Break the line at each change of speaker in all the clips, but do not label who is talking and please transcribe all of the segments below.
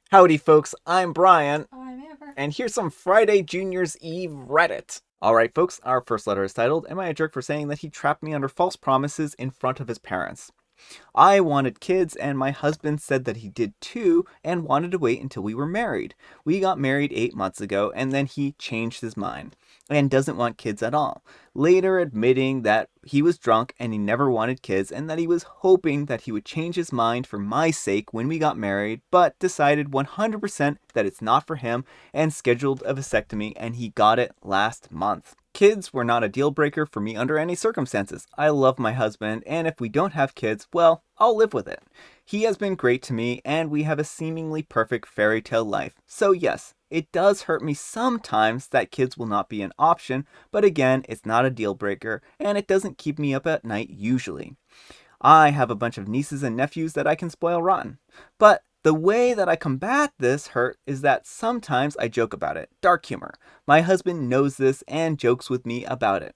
Howdy, folks. I'm Brian,
I'm Amber.
and here's some Friday Junior's Eve Reddit. Alright, folks, our first letter is titled, Am I a Jerk for Saying That He Trapped Me Under False Promises in Front of His Parents? I wanted kids, and my husband said that he did too and wanted to wait until we were married. We got married 8 months ago, and then he changed his mind and doesn't want kids at all. Later, admitting that he was drunk and he never wanted kids, and that he was hoping that he would change his mind for my sake when we got married, but decided 100% that it's not for him and scheduled a vasectomy, and he got it last month. Kids were not a deal breaker for me under any circumstances. I love my husband, and if we don't have kids, well, I'll live with it. He has been great to me, and we have a seemingly perfect fairy tale life. So, yes, it does hurt me sometimes that kids will not be an option, but again, it's not a deal breaker, and it doesn't keep me up at night usually. I have a bunch of nieces and nephews that I can spoil rotten. But the way that I combat this hurt is that sometimes I joke about it. Dark humor. My husband knows this and jokes with me about it.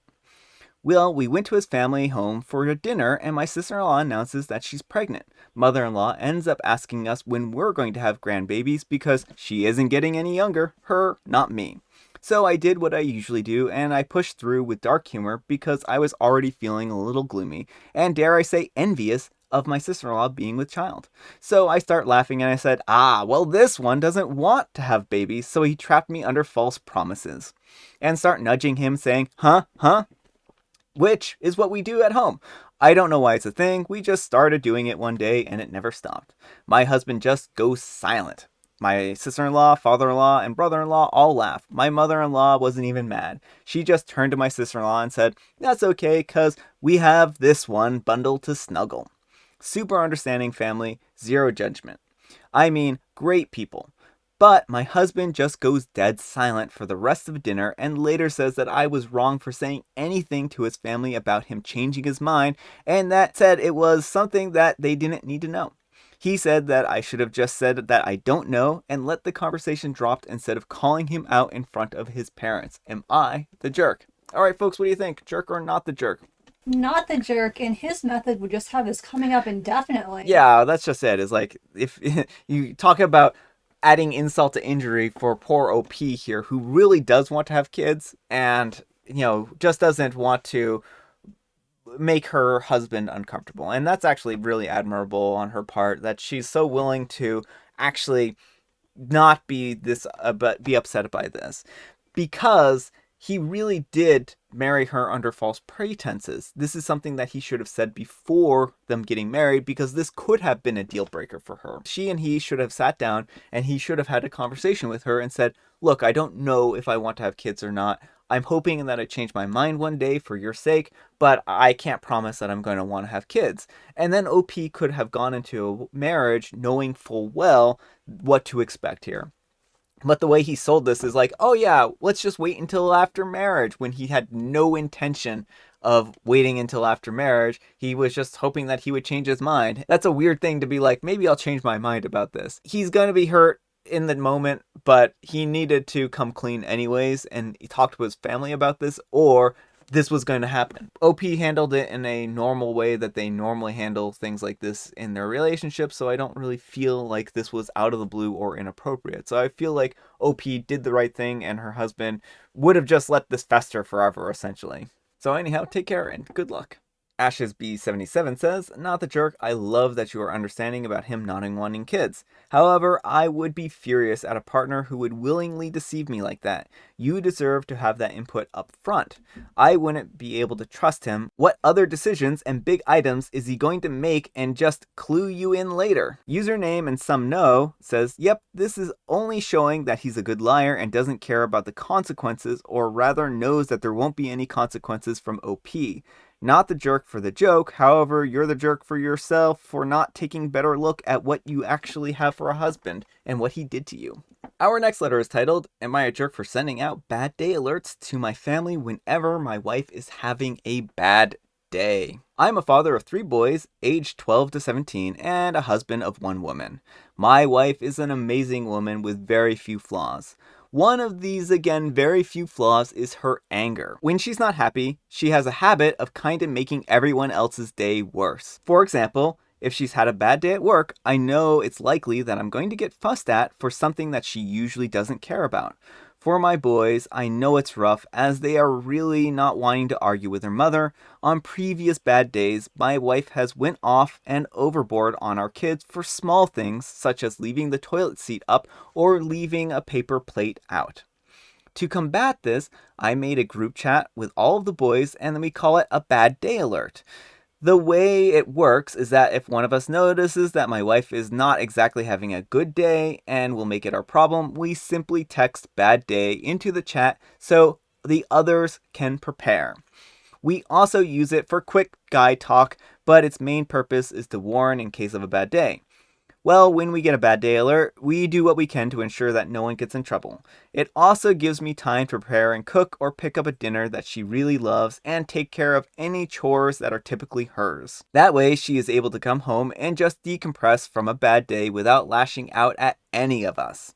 Well, we went to his family home for a dinner, and my sister-in-law announces that she's pregnant. Mother-in-law ends up asking us when we're going to have grandbabies because she isn't getting any younger. Her, not me. So I did what I usually do, and I pushed through with dark humor because I was already feeling a little gloomy, and dare I say envious of my sister-in-law being with child. So I start laughing and I said, well, this one doesn't want to have babies, so he trapped me under false promises. And start nudging him saying, huh, which is what we do at home. I don't know why it's a thing. We just started doing it one day and it never stopped. My husband just goes silent. My sister-in-law, father-in-law, and brother-in-law all laugh. My mother-in-law wasn't even mad. She just turned to my sister-in-law and said, That's okay, cause we have this one bundle to snuggle. Super understanding family, zero judgment. I mean, great people. But my husband just goes dead silent for the rest of dinner and later says that I was wrong for saying anything to his family about him changing his mind, and that said it was something that they didn't need to know. He said that I should have just said that I don't know and let the conversation drop instead of calling him out in front of his parents. Am I the jerk? All right, folks, what do you think? Jerk or not the jerk?
Not the jerk, and his method would just have this coming up indefinitely.
Yeah, that's just it. Is like if you talk about adding insult to injury for poor OP here, who really does want to have kids and just doesn't want to make her husband uncomfortable. And that's actually really admirable on her part that she's so willing to actually not be this but be upset by this because he really did marry her under false pretenses. This is something that he should have said before them getting married because this could have been a deal breaker for her. She and he should have sat down and he should have had a conversation with her and said, Look, I don't know if I want to have kids or not. I'm hoping that I change my mind one day for your sake, but I can't promise that I'm going to want to have kids. And then OP could have gone into a marriage knowing full well what to expect here. But the way he sold this is like, oh yeah, let's just wait until after marriage, when he had no intention of waiting until after marriage. He was just hoping that he would change his mind. That's a weird thing to be like, maybe I'll change my mind about this. He's going to be hurt in the moment, but he needed to come clean anyways and talk to his family about this, or this was going to happen. OP handled it in a normal way that they normally handle things like this in their relationship, so I don't really feel like this was out of the blue or inappropriate. So I feel like OP did the right thing and her husband would have just let this fester forever, essentially. So anyhow, take care and good luck. Ashes B77 says, Not the jerk, I love that you are understanding about him not wanting kids. However, I would be furious at a partner who would willingly deceive me like that. You deserve to have that input up front. I wouldn't be able to trust him. What other decisions and big items is he going to make and just clue you in later? Username and some know says, Yep, this is only showing that he's a good liar and doesn't care about the consequences, or rather knows that there won't be any consequences from OP. Not the jerk for the joke, however, you're the jerk for yourself for not taking better look at what you actually have for a husband and what he did to you. Our next letter is titled, Am I a jerk for sending out bad day alerts to my family whenever my wife is having a bad day? I'm a father of 3 boys, aged 12 to 17, and a husband of 1 woman. My wife is an amazing woman with very few flaws. One of these, again, very few flaws is her anger. When she's not happy, she has a habit of kind of making everyone else's day worse. For example, If she's had a bad day at work, I know it's likely that I'm going to get fussed at for something that she usually doesn't care about. For my boys, I know it's rough as they are really not wanting to argue with their mother. On previous bad days, my wife has went off and overboard on our kids for small things such as leaving the toilet seat up or leaving a paper plate out. To combat this, I made a group chat with all of the boys and then we call it a bad day alert. The way it works is that if one of us notices that my wife is not exactly having a good day and will make it our problem, we simply text bad day into the chat so the others can prepare. We also use it for quick guy talk, but its main purpose is to warn in case of a bad day. Well, when we get a bad day alert, we do what we can to ensure that no one gets in trouble. It also gives me time to prepare and cook or pick up a dinner that she really loves and take care of any chores that are typically hers. That way, she is able to come home and just decompress from a bad day without lashing out at any of us.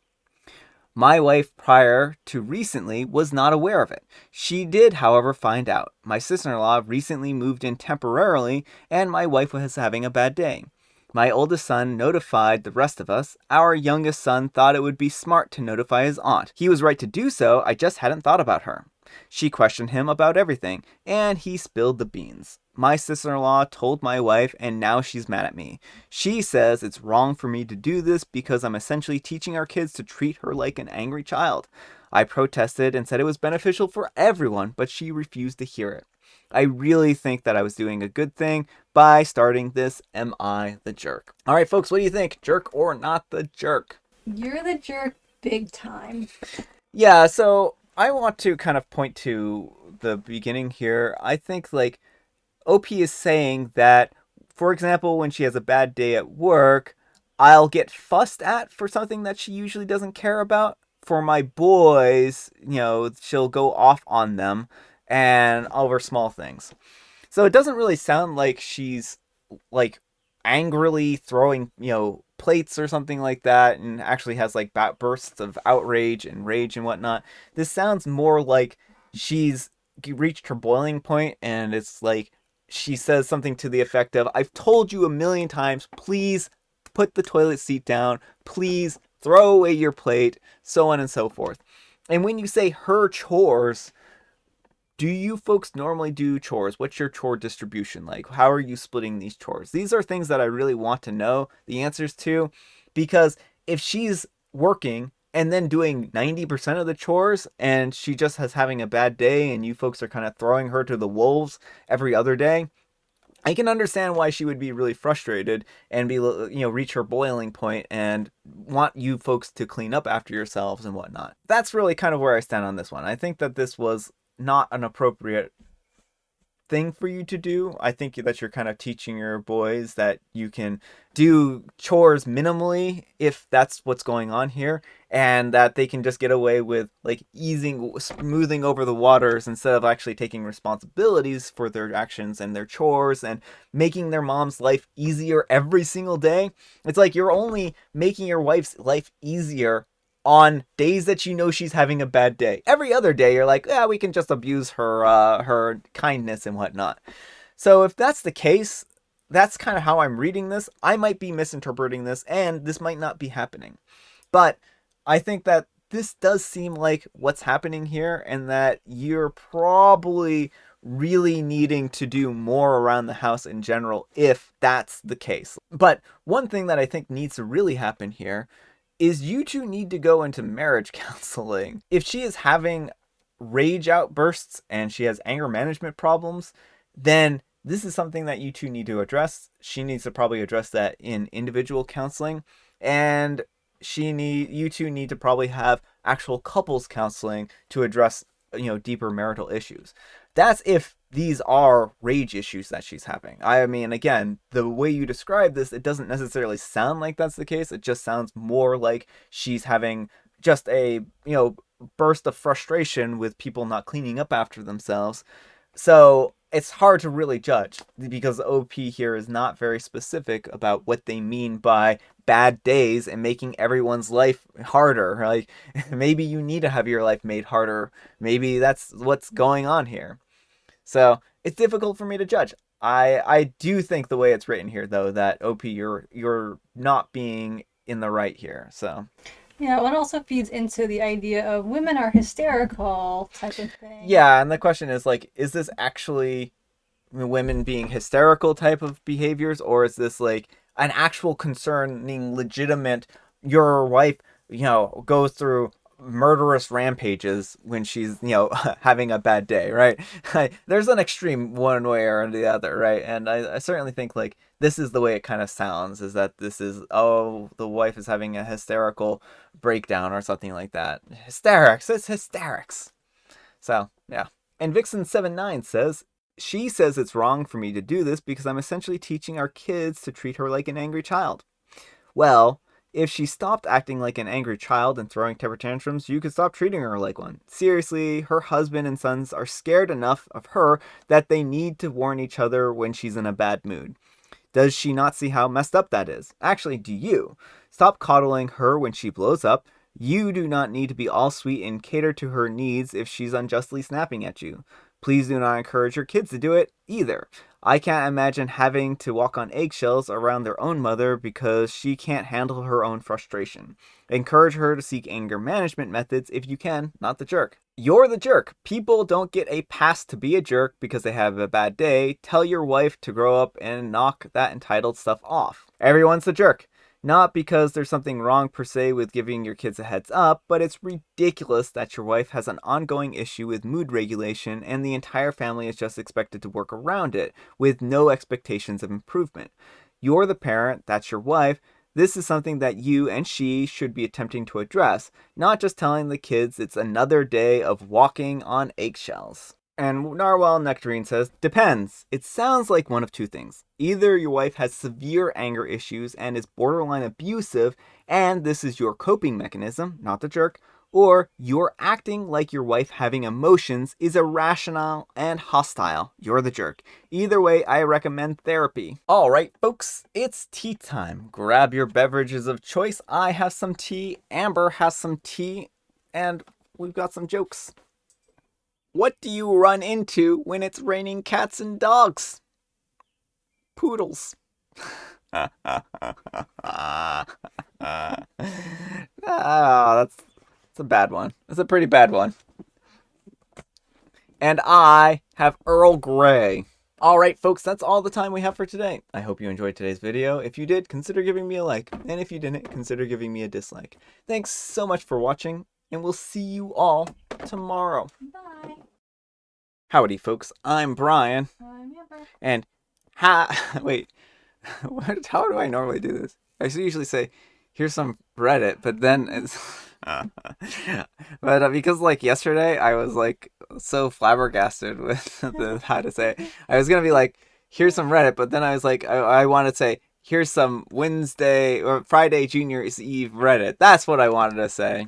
My wife, prior to recently, was not aware of it. She did, however, find out. My sister-in-law recently moved in temporarily, and my wife was having a bad day. My oldest son notified the rest of us. Our youngest son thought it would be smart to notify his aunt. He was right to do so, I just hadn't thought about her. She questioned him about everything, and he spilled the beans. My sister-in-law told my wife, and now she's mad at me. She says it's wrong for me to do this because I'm essentially teaching our kids to treat her like an angry child. I protested and said it was beneficial for everyone, but she refused to hear it. I really think that I was doing a good thing by starting this Am I the Jerk? All right, folks, what do you think? Jerk or not the jerk?
You're the jerk big time.
Yeah, so I want to kind of point to the beginning here. I think like OP is saying that, for example, when she has a bad day at work, I'll get fussed at for something that she usually doesn't care about. For my boys, she'll go off on them and over small things. So it doesn't really sound like she's like angrily throwing, plates or something like that and actually has like bursts of outrage and rage and whatnot. This sounds more like she's reached her boiling point and it's like she says something to the effect of, I've told you a million times, please put the toilet seat down, please throw away your plate, so on and so forth. And when you say her chores, do you folks normally do chores? What's your chore distribution like? How are you splitting these chores? These are things that I really want to know the answers to, because if she's working and then doing 90% of the chores and she just has having a bad day and you folks are kind of throwing her to the wolves every other day, I can understand why she would be really frustrated and be, reach her boiling point and want you folks to clean up after yourselves and whatnot. That's really kind of where I stand on this one. I think that this was not an appropriate thing for you to do. I think that you're kind of teaching your boys that you can do chores minimally if that's what's going on here, and that they can just get away with like smoothing over the waters instead of actually taking responsibilities for their actions and their chores and making their mom's life easier every single day. It's like you're only making your wife's life easier on days that you know she's having a bad day. Every other day, you're like, yeah, we can just abuse her kindness and whatnot. So if that's the case, that's kind of how I'm reading this. I might be misinterpreting this, and this might not be happening. But I think that this does seem like what's happening here, and that you're probably really needing to do more around the house in general if that's the case. But one thing that I think needs to really happen here is you two need to go into marriage counseling. If she is having rage outbursts and she has anger management problems, then this is something that you two need to address. She needs to probably address that in individual counseling, and you two need to probably have actual couples counseling to address, deeper marital issues. That's if these are rage issues that she's having. I mean, again, the way you describe this, it doesn't necessarily sound like that's the case. It just sounds more like she's having just a, burst of frustration with people not cleaning up after themselves. So it's hard to really judge because OP here is not very specific about what they mean by bad days and making everyone's life harder. Like, maybe you need to have your life made harder. Maybe that's what's going on here. So it's difficult for me to judge. I do think the way it's written here, though, that OP, you're not being in the right here. So
Yeah, well, it also feeds into the idea of women are hysterical type of thing.
yeah, and the question is like, is this actually women being hysterical type of behaviors, or is this like an actual concerning, legitimate? Your wife, goes through murderous rampages when she's having a bad day, right? There's an extreme one way or the other, right? And I certainly think like this is the way it kind of sounds, is that this is, oh, the wife is having a hysterical breakdown or something like that. Hysterics, it's hysterics. So yeah. And Vixen79 says, she says it's wrong for me to do this because I'm essentially teaching our kids to treat her like an angry child. Well, if she stopped acting like an angry child and throwing temper tantrums, you could stop treating her like one. Seriously, her husband and sons are scared enough of her that they need to warn each other when she's in a bad mood. Does she not see how messed up that is? Actually, do you? Stop coddling her when she blows up. You do not need to be all sweet and cater to her needs if she's unjustly snapping at you. Please do not encourage your kids to do it either. I can't imagine having to walk on eggshells around their own mother because she can't handle her own frustration. Encourage her to seek anger management methods if you can, not the jerk. You're the jerk. People don't get a pass to be a jerk because they have a bad day. Tell your wife to grow up and knock that entitled stuff off. Everyone's the jerk. Not because there's something wrong per se with giving your kids a heads up, but it's ridiculous that your wife has an ongoing issue with mood regulation and the entire family is just expected to work around it with no expectations of improvement. You're the parent, that's your wife. This is something that you and she should be attempting to address, not just telling the kids it's another day of walking on eggshells. And Narwhal Nectarine says, depends. It sounds like one of two things. Either your wife has severe anger issues and is borderline abusive, and this is your coping mechanism, not the jerk, or you're acting like your wife having emotions is irrational and hostile. You're the jerk. Either way, I recommend therapy. All right, folks, it's tea time. Grab your beverages of choice. I have some tea, Amber has some tea, and we've got some jokes. What do you run into when it's raining cats and dogs? Poodles. That's a bad one. That's a pretty bad one. And I have Earl Grey. All right, folks, that's all the time we have for today. I hope you enjoyed today's video. If you did, consider giving me a like. And if you didn't, consider giving me a dislike. Thanks so much for watching, and we'll see you all tomorrow.
Bye.
Howdy, folks. I'm Brian.
I'm Amber.
And wait, how do I normally do this? I usually say, here's some Reddit, but then it's but because like yesterday I was like so flabbergasted with how to say it. I was gonna be like, here's some Reddit, but then I was like, I want to say, here's some Wednesday or Friday Junior's Eve Reddit. That's what I wanted to say.